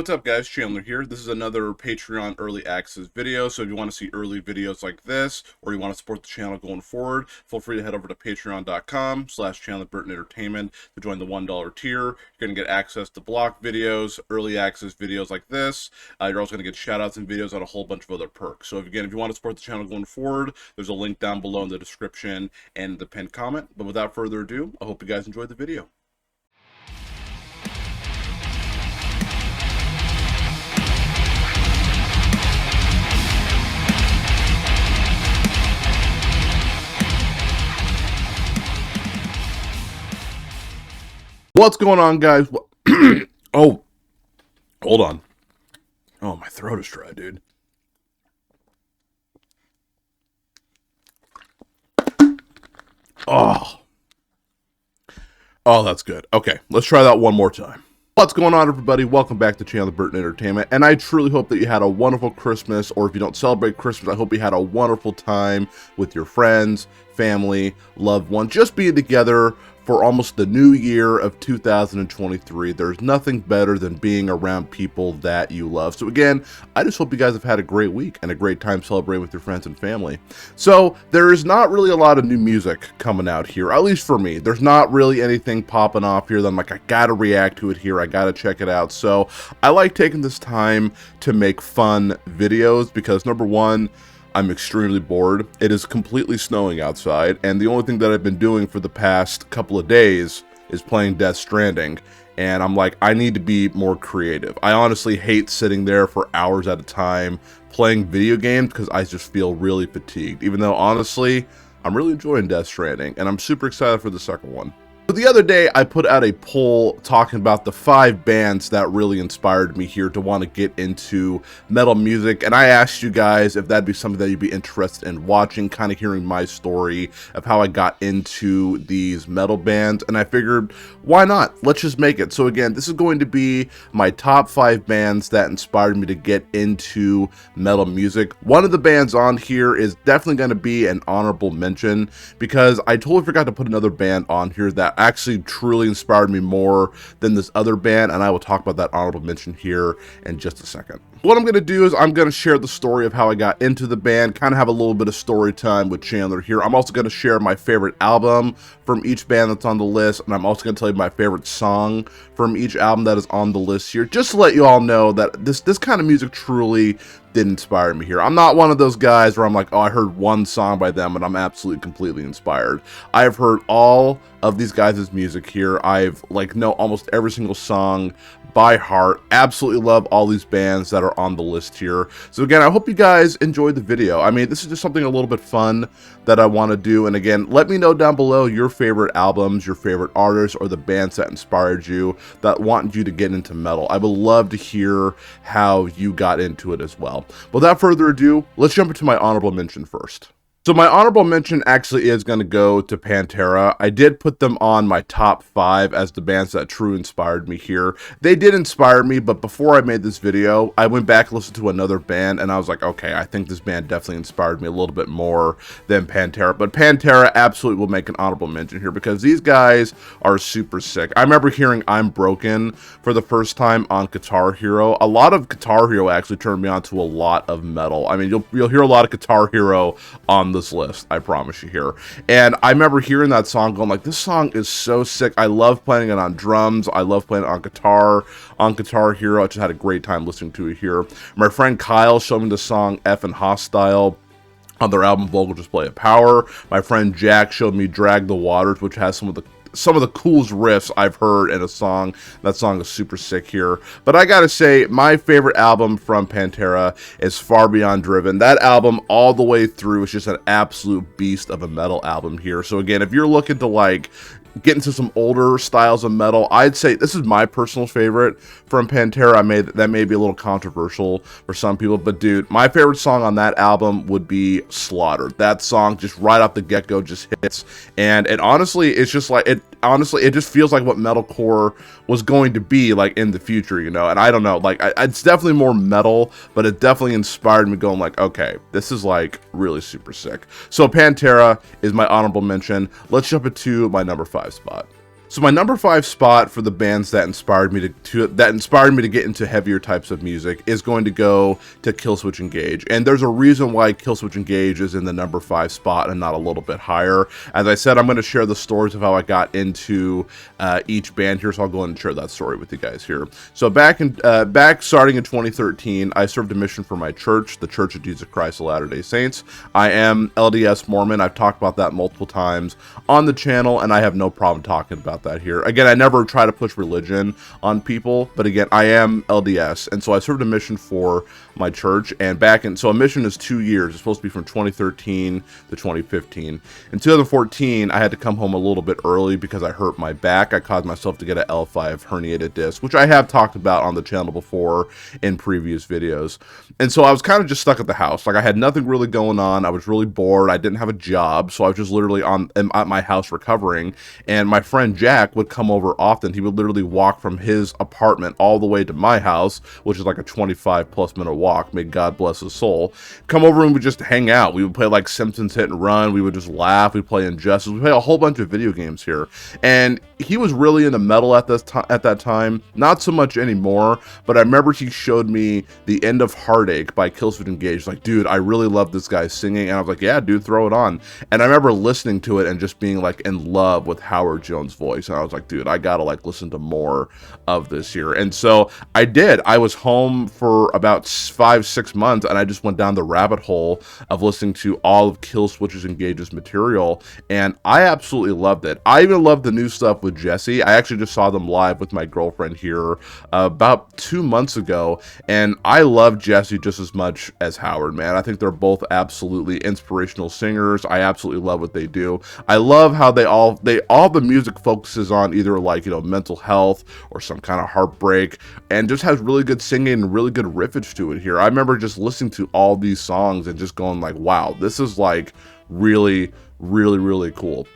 what's up guys, Chandler here. This is another Patreon early access video, so if you want to see early videos like this, or you want to support the channel going forward, feel free to head over to patreon.com/ChandlerBurtonEntertainment to join the $1 tier. You're going to get access to block videos, early access videos like this. You're also going to get shoutouts and videos on a whole bunch of other perks. So if you want to support the channel going forward, there's a link down below in the description and the pinned comment. But without further ado, I hope you guys enjoyed the video. What's going on, guys? Oh, hold on. Oh, my throat is dry, dude. Oh, that's good. Okay, let's try that one more time. What's going on, everybody? Welcome back to Chandler Burton Entertainment, and I truly hope that you had a wonderful Christmas, or if you don't celebrate Christmas, I hope you had a wonderful time with your friends, family, loved ones, just being together for almost the new year of 2023. There's nothing better than being around people that you love. So again, I just hope you guys have had a great week and a great time celebrating with your friends and family. So there is not really a lot of new music coming out here, at least for me. There's not really anything popping off here that I'm like, I gotta react to it here, I gotta check it out. So I like taking this time to make fun videos because, number one, I'm extremely bored. It is completely snowing outside, and the only thing that I've been doing for the past couple of days is playing Death Stranding, and I'm like, I need to be more creative. I honestly hate sitting there for hours at a time playing video games because I just feel really fatigued, even though honestly, I'm really enjoying Death Stranding, and I'm super excited for the second one. So the other day, I put out a poll talking about the 5 bands that really inspired me here to want to get into metal music, and I asked you guys if that'd be something that you'd be interested in watching, kind of hearing my story of how I got into these metal bands, and I figured, why not? Let's just make it. So again, this is going to be my top 5 bands that inspired me to get into metal music. One of the bands on here is definitely going to be an honorable mention, because I totally forgot to put another band on here that actually truly inspired me more than this other band, and I will talk about that honorable mention here in just a second. What I'm going to do is I'm going to share the story of how I got into the band, kind of have a little bit of story time with Chandler here. I'm also going to share my favorite album from each band that's on the list, and I'm also going to tell you my favorite song from each album that is on the list here, just to let you all know that this kind of music truly did inspire me here. I'm not one of those guys where I'm like, oh, I heard one song by them and I'm absolutely completely inspired. I've heard all of these guys' music here. I've know almost every single song by heart. Absolutely love all these bands that are on the list here. So again, I hope you guys enjoyed the video. I mean, this is just something a little bit fun that I want to do. And again, let me know down below your favorite albums, your favorite artists, or the bands that inspired you, that wanted you to get into metal. I would love to hear how you got into it as well. Without further ado, let's jump into my honorable mention first. So my honorable mention actually is going to go to Pantera. I did put them on my top 5 as the bands that truly inspired me here. They did inspire me, but before I made this video, I went back and listened to another band, and I was like, okay, I think this band definitely inspired me a little bit more than Pantera. But Pantera absolutely will make an honorable mention here because these guys are super sick. I remember hearing I'm Broken for the first time on Guitar Hero. A lot of Guitar Hero actually turned me on to a lot of metal. I mean, you'll hear a lot of Guitar Hero on this list, I promise you here. And I remember hearing that song going like, this song is so sick. I love playing it on drums. I love playing it on Guitar Hero. I just had a great time listening to it here. My friend Kyle showed me the song Effin' Hostile on their album Vocal Display of Power. My friend Jack showed me Drag the Waters, which has some of the coolest riffs I've heard in a song. That song is super sick here. But I gotta say, my favorite album from Pantera is Far Beyond Driven. That album all the way through is just an absolute beast of a metal album here. So again, if you're looking to get into some older styles of metal, I'd say this is my personal favorite from Pantera. That may be a little controversial for some people, but dude, my favorite song on that album would be Slaughter. That song just right off the get-go just hits, and honestly, it's just like it just feels like what metalcore was going to be like in the future, you know. And I don't know, it's definitely more metal, but it definitely inspired me going like, okay, this is like really super sick. So Pantera is my honorable mention. Let's jump into my number 5 spot. So my number 5 spot for the bands that inspired me to get into heavier types of music is going to go to Killswitch Engage. And there's a reason why Killswitch Engage is in the number 5 spot and not a little bit higher. As I said, I'm going to share the stories of how I got into each band here, so I'll go ahead and share that story with you guys here. So back starting in 2013, I served a mission for my church, the Church of Jesus Christ of Latter-day Saints. I am LDS Mormon. I've talked about that multiple times on the channel, and I have no problem talking about that here. Again, I never try to push religion on people, but again, I am LDS, and so I served a mission for my church, and so a mission is 2 years. It's supposed to be from 2013 to 2015. In 2014, I had to come home a little bit early because I hurt my back. I caused myself to get an L5 herniated disc, which I have talked about on the channel before in previous videos. And so I was kind of just stuck at the house. Like, I had nothing really going on. I was really bored. I didn't have a job, so I was just literally at my house recovering. And my friend Jack would come over often. He would literally walk from his apartment all the way to my house, which is like a 25+ minute walk. May God bless his soul. Come over and we'd just hang out. We would play like Simpsons Hit and Run. We would just laugh. We'd play Injustice. We'd play a whole bunch of video games here. And he was really into metal at that time. Not so much anymore, but I remember he showed me The End of Heartache by Killswitch Engage. Like, dude, I really love this guy singing. And I was like, yeah, dude, throw it on. And I remember listening to it and just being like in love with Howard Jones' voice. And I was like, dude, I gotta like listen to more of this here. And so I did. I was home for about 5-6 months, and I just went down the rabbit hole of listening to all of Killswitch Engage's material, and I absolutely loved it. I even loved the new stuff with Jesse. I actually just saw them live with my girlfriend here about 2 months ago, and I love Jesse just as much as Howard, man. I think they're both absolutely inspirational singers. I absolutely love what they do. I love how all the music focuses on either like, mental health or some kind of heartbreak, and just has really good singing and really good riffage to it here. I remember just listening to all these songs and just going like, wow, this is like really, really, really cool.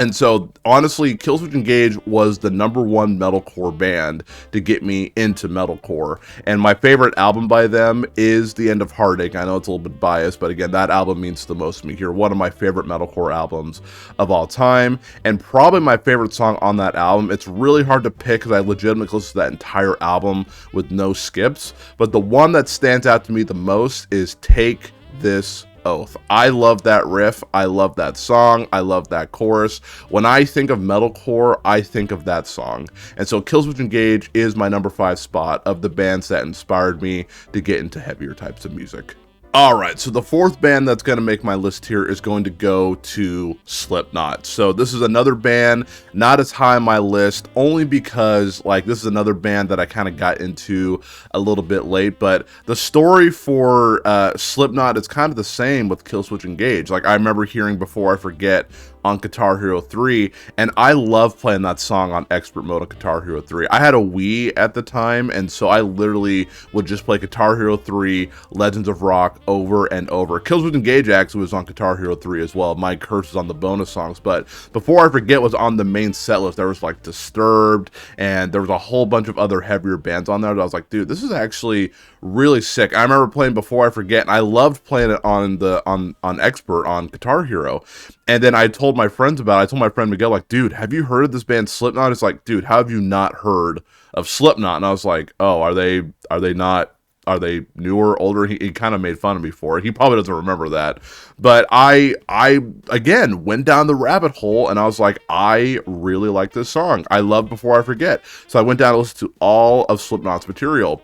And so, honestly, Killswitch Engage was the #1 metalcore band to get me into metalcore. And my favorite album by them is The End of Heartache. I know it's a little bit biased, but again, that album means the most to me here. One of my favorite metalcore albums of all time, and probably my favorite song on that album. It's really hard to pick because I legitimately listened to that entire album with no skips. But the one that stands out to me the most is Take This Oath. I love that riff. I love that song. I love that chorus. When I think of metalcore, I think of that song. And so Killswitch Engage is my number 5 spot of the bands that inspired me to get into heavier types of music. Alright, so the 4th band that's going to make my list here is going to go to Slipknot. So this is another band, not as high on my list, only because like this is another band that I kind of got into a little bit late, but the story for Slipknot is kind of the same with Killswitch Engage. Like, I remember hearing Before I Forget on Guitar Hero 3, and I love playing that song on expert mode on Guitar Hero 3. I had a Wii at the time, and so I literally would just play Guitar Hero 3, Legends of Rock over and over. Killswitch Engage actually was on Guitar Hero 3 as well. My Curse was on the bonus songs, but Before I Forget was on the main set list. There was like Disturbed, and there was a whole bunch of other heavier bands on there that I was like, dude, this is actually really sick. I remember playing Before I Forget, and I loved playing it on expert on Guitar Hero. And then I told my friends about it. I told my friend Miguel, like, dude, have you heard of this band Slipknot? It's like, dude, how have you not heard of Slipknot? And I was like, oh, are they newer, older? He kind of made fun of me for it. He probably doesn't remember that. But I again went down the rabbit hole, and I was like, I really like this song. I love Before I Forget. So I went down and listened to all of Slipknot's material.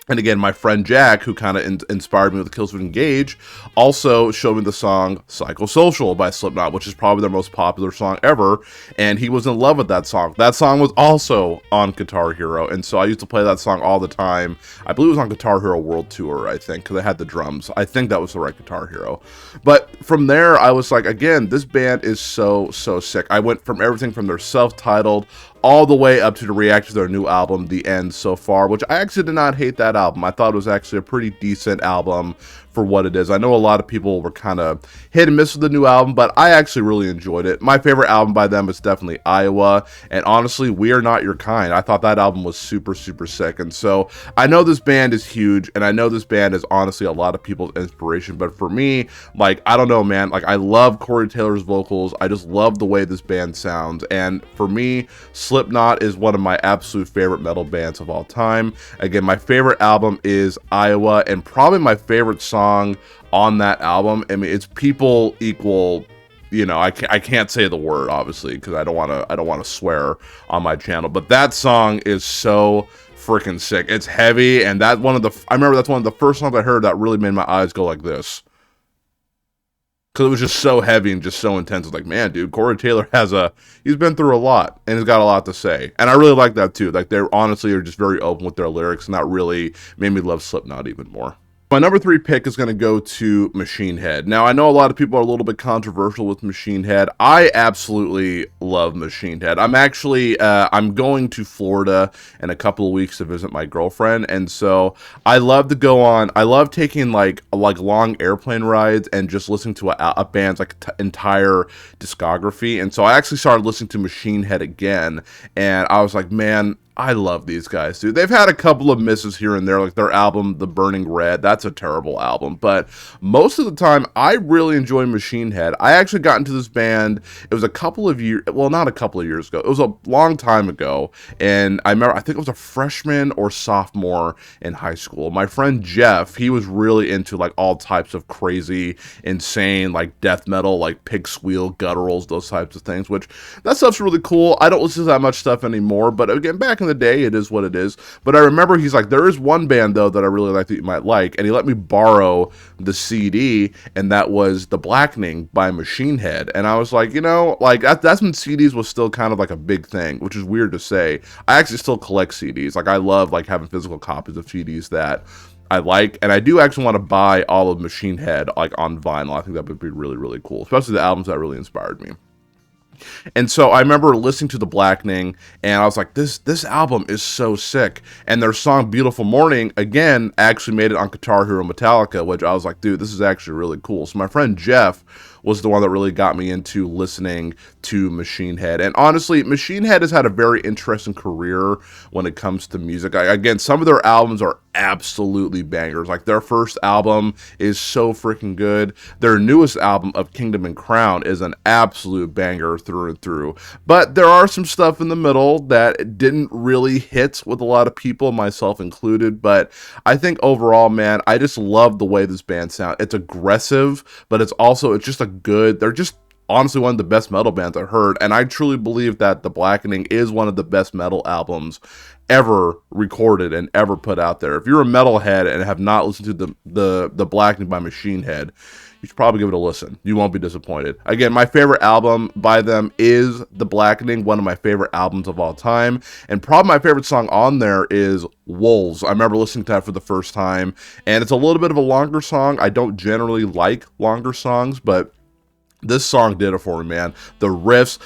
And again, my friend Jack, who kind of inspired me with Killswitch Engage, also showed me the song Psychosocial by Slipknot, which is probably their most popular song ever, and he was in love with that song. That song was also on Guitar Hero, and so I used to play that song all the time. I believe it was on Guitar Hero World Tour, I think, because I had the drums. I think that was the right Guitar Hero. But from there, I was like, again, this band is so sick. I went from everything from their self-titled all the way up to the reaction to their new album, The End So Far, which I actually did not hate that album. I thought it was actually a pretty decent album for what it is. I know a lot of people were kind of hit and miss with the new album, but I actually really enjoyed it. My favorite album by them is definitely Iowa, and honestly, We Are Not Your Kind. I thought that album was super, super sick, and so I know this band is huge, and I know this band is honestly a lot of people's inspiration, but for me, like, I don't know, man, like, I love Corey Taylor's vocals. I just love the way this band sounds, and for me, Slipknot is one of my absolute favorite metal bands of all time. Again, my favorite album is Iowa, and probably my favorite song on that album, I mean, it's People Equal, you know, I can't say the word obviously because I don't want to swear on my channel, but that song is so freaking sick. It's heavy, and I remember that's one of the first songs I heard that really made my eyes go like this, because it was just so heavy and just so intense. It's like, man, dude, Corey Taylor he's been through a lot, and he's got a lot to say, and I really like that too. Like, they honestly are just very open with their lyrics, and that really made me love Slipknot even more. My number 3 pick is going to go to Machine Head. Now, I know a lot of people are a little bit controversial with Machine Head. I absolutely love Machine Head. I'm actually, I'm going to Florida in a couple of weeks to visit my girlfriend, and so I love taking like long airplane rides and just listening to a band's like entire discography, and so I actually started listening to Machine Head again, and I was like, man, I love these guys, dude. They've had a couple of misses here and there, like their album, The Burning Red. That's a terrible album. But most of the time, I really enjoy Machine Head. I actually got into this band, it was a couple of years, well, not a couple of years ago. It was a long time ago. And I remember, I think I was a freshman or sophomore in high school. My friend Jeff, he was really into like all types of crazy, insane, like death metal, like pig squeal, gutturals, those types of things, which that stuff's really cool. I don't listen to that much stuff anymore. But again, back in the day, it is what it is. But I remember he's like, there is one band though that I really like that you might like, and he let me borrow the CD, and that was The Blackening by Machine Head. And I was like, you know, like that's when CDs was still kind of like a big thing, which is weird to say. I actually still collect CDs. Like, I love like having physical copies of CDs that I like, and I do actually want to buy all of Machine Head like on vinyl. I think that would be really, really cool, especially the albums that really inspired me. And so I remember listening to The Blackening, and I was like, this album is so sick. And their song Beautiful Morning, again, actually made it on Guitar Hero Metallica, which I was like, dude, this is actually really cool. So my friend Jeff was the one that really got me into listening to Machine Head. And honestly, Machine Head has had a very interesting career when it comes to music. Again, some of their albums are absolutely bangers. Like, their first album is so freaking good. Their newest album of Kingdom and Crown is an absolute banger through and through. But there are some stuff in the middle that didn't really hit with a lot of people, myself included. But I think overall, man, I just love the way this band sounds. It's aggressive, but it's just a good, they're just honestly one of the best metal bands I've heard, and I truly believe that The Blackening is one of the best metal albums ever recorded and ever put out there. If you're a metalhead and have not listened to the Blackening by Machine Head, you should probably give it a listen. You won't be disappointed. Again, my favorite album by them is The Blackening, one of my favorite albums of all time, and probably my favorite song on there is Wolves. I remember listening to that for the first time, and it's a little bit of a longer song. I don't generally like longer songs, but this song did it for me, man. The riffs,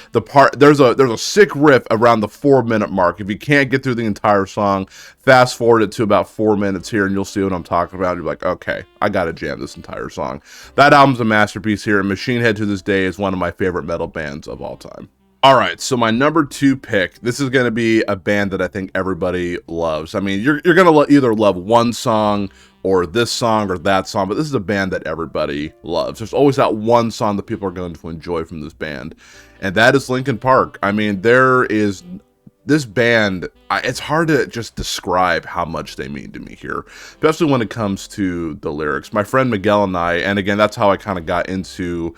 there's a sick riff around the 4-minute mark. If you can't get through the entire song, fast forward it to about 4 minutes here, and you'll see what I'm talking about. You're like, okay, I gotta jam this entire song. That album's a masterpiece here, and Machine Head to this day is one of my favorite metal bands of all time. All right, so my number 2 pick, this is going to be a band that I think everybody loves. I mean, you're going to either love one song or this song or that song, but this is a band that everybody loves. There's always that one song that people are going to enjoy from this band, and that is Linkin Park. I mean, this band, it's hard to just describe how much they mean to me here, especially when it comes to the lyrics. My friend Miguel and I, and again, that's how I kind of got into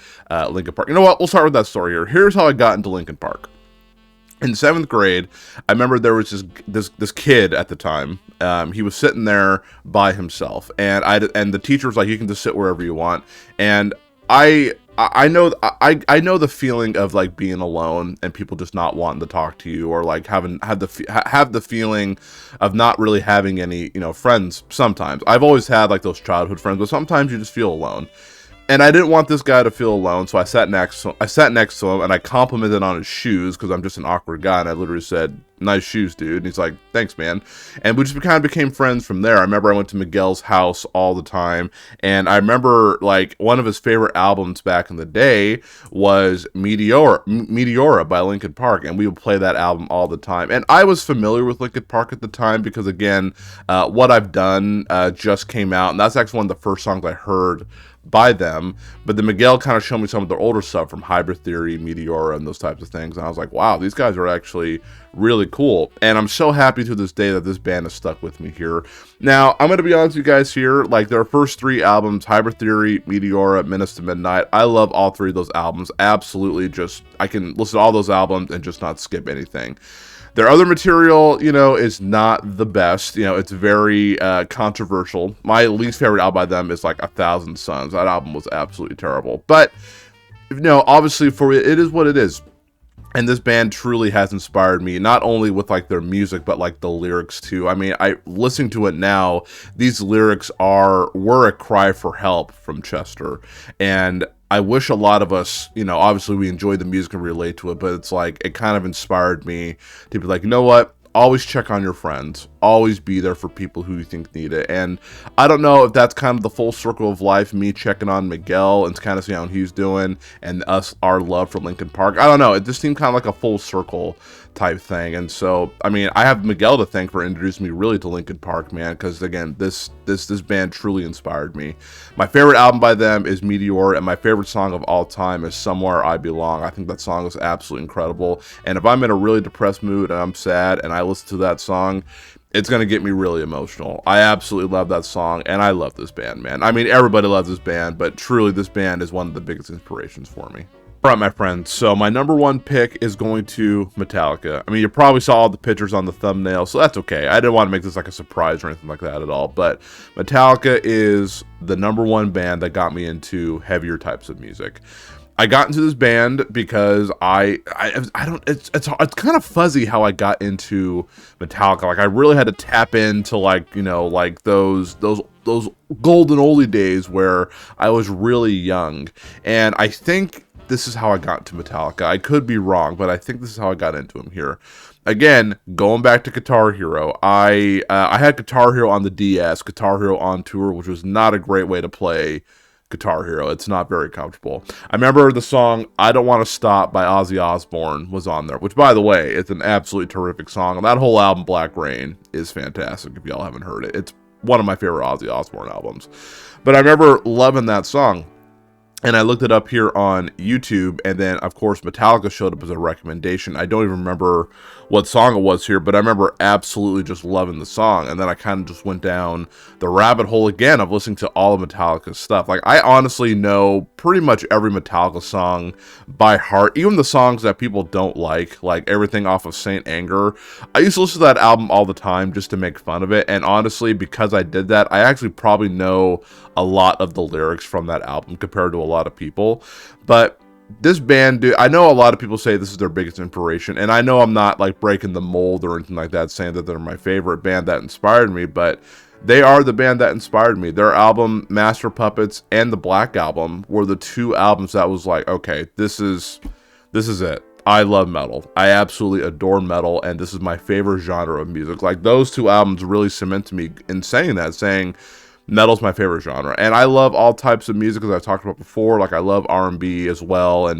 Linkin Park. You know what? We'll start with that story here. Here's how I got into Linkin Park. In 7th grade, I remember there was this kid at the time. He was sitting there by himself, and the teacher was like, "You can just sit wherever you want." And I know the feeling of like being alone and people just not wanting to talk to you, or like have the feeling of not really having any friends. Sometimes I've always had like those childhood friends, but sometimes you just feel alone. And I didn't want this guy to feel alone, so I sat next to him, and I complimented on his shoes, because I'm just an awkward guy, and I literally said, "Nice shoes, dude." And he's like, "Thanks, man." And we just kind of became friends from there. I remember I went to Miguel's house all the time, and I remember, like, one of his favorite albums back in the day was Meteora by Linkin Park, and we would play that album all the time. And I was familiar with Linkin Park at the time, because, again, What I've Done just came out, and that's actually one of the first songs I heard by them. But then Miguel kind of showed me some of their older stuff from Hybrid Theory, Meteora, and those types of things, and I was like, wow, these guys are actually really cool. And I'm so happy to this day that this band has stuck with me here. Now, I'm going to be honest with you guys here, like, their first three albums, Hybrid Theory, Meteora, Menace to Midnight, I love all three of those albums. Absolutely, just, I can listen to all those albums and just not skip anything. Their other material, you know, is not the best. You know, it's very controversial. My least favorite album by them is like 1,000 Suns. That album was absolutely terrible. But, you know, obviously it is what it is. And this band truly has inspired me, not only with like their music, but like the lyrics too. I mean, listening to it now, these lyrics were a cry for help from Chester. And I wish a lot of us, you know, obviously we enjoy the music and relate to it, but it's like, it kind of inspired me to be like, you know what? Always check on your friends. Always be there for people who you think need it. And I don't know if that's kind of the full circle of life, me checking on Miguel and kind of seeing how he's doing, and our love for Linkin Park. I don't know. It just seemed kind of like a full circle type thing. And so, I mean, I have Miguel to thank for introducing me really to Linkin Park, man, because again, this band truly inspired me. My favorite album by them is Meteor, and my favorite song of all time is Somewhere I Belong. I think that song is absolutely incredible. And if I'm in a really depressed mood and I'm sad and I listen to that song, it's going to get me really emotional. I absolutely love that song, and I love this band, man. I mean, everybody loves this band, but truly this band is one of the biggest inspirations for me. All right, my friends, so my number one pick is going to Metallica. I mean, you probably saw all the pictures on the thumbnail, so that's okay. I didn't want to make this like a surprise or anything like that at all, but Metallica is the number one band that got me into heavier types of music. I got into this band because it's kind of fuzzy how I got into Metallica. Like, I really had to tap into, like, you know, like those golden oldie days where I was really young. And I think this is how I got to Metallica. I could be wrong, but I think this is how I got into them here. Again, going back to Guitar Hero, I had Guitar Hero on the DS, Guitar Hero on tour, which was not a great way to play Guitar Hero. It's not very comfortable. I remember the song I Don't Want to Stop by Ozzy Osbourne was on there, which, by the way, it's an absolutely terrific song. And that whole album, Black Rain, is fantastic if y'all haven't heard it. It's one of my favorite Ozzy Osbourne albums. But I remember loving that song. And I looked it up here on YouTube, and then, of course, Metallica showed up as a recommendation. I don't even remember what song it was here, but I remember absolutely just loving the song. And then I kind of just went down the rabbit hole again of listening to all of Metallica's stuff. Like, I honestly know pretty much every Metallica song by heart, even the songs that people don't like everything off of Saint Anger. I used to listen to that album all the time just to make fun of it. And honestly, because I did that, I actually probably know a lot of the lyrics from that album compared to a lot of people. But this band, dude, I know a lot of people say this is their biggest inspiration, and I know I'm not like breaking the mold or anything like that, saying that they're my favorite band that inspired me, but they are the band that inspired me. Their album, Master Puppets, and the Black Album were the two albums that was like, okay, this is it. I love metal. I absolutely adore metal, and this is my favorite genre of music. Like, those two albums really cemented me in saying metal's my favorite genre. And I love all types of music, as I've talked about before. Like, I love R&B as well,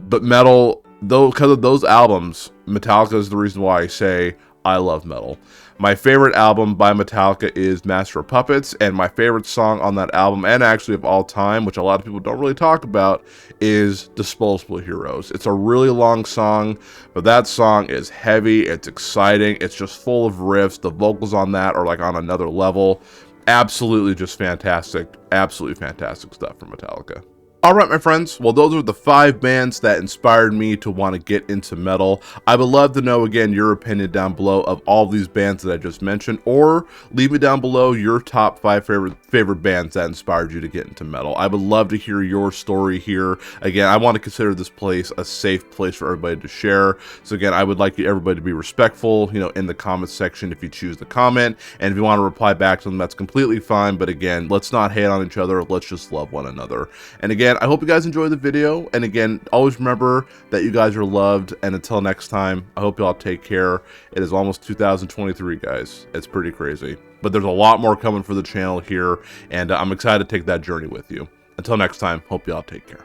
but metal, though, because of those albums, Metallica is the reason why I say I love metal. My favorite album by Metallica is Master of Puppets, and my favorite song on that album, and actually of all time, which a lot of people don't really talk about, is Disposable Heroes. It's a really long song, but that song is heavy, it's exciting, it's just full of riffs. The vocals on that are like on another level. Absolutely just fantastic, absolutely fantastic stuff from Metallica. Alright my friends, well those are the 5 bands that inspired me to want to get into metal. I would love to know again your opinion down below of all these bands that I just mentioned, or leave me down below your top 5 favorite bands that inspired you to get into metal. I would love to hear your story here. Again, I want to consider this place a safe place for everybody to share. So again, I would like everybody to be respectful, you know, in the comments section if you choose to comment, and if you want to reply back to them, that's completely fine. But again, let's not hate on each other, let's just love one another. And again, I hope you guys enjoyed the video, and again, always remember that you guys are loved, and until next time, I hope you all take care. It is almost 2023, guys. It's pretty crazy, but there's a lot more coming for the channel here, and I'm excited to take that journey with you. Until next time, hope you all take care.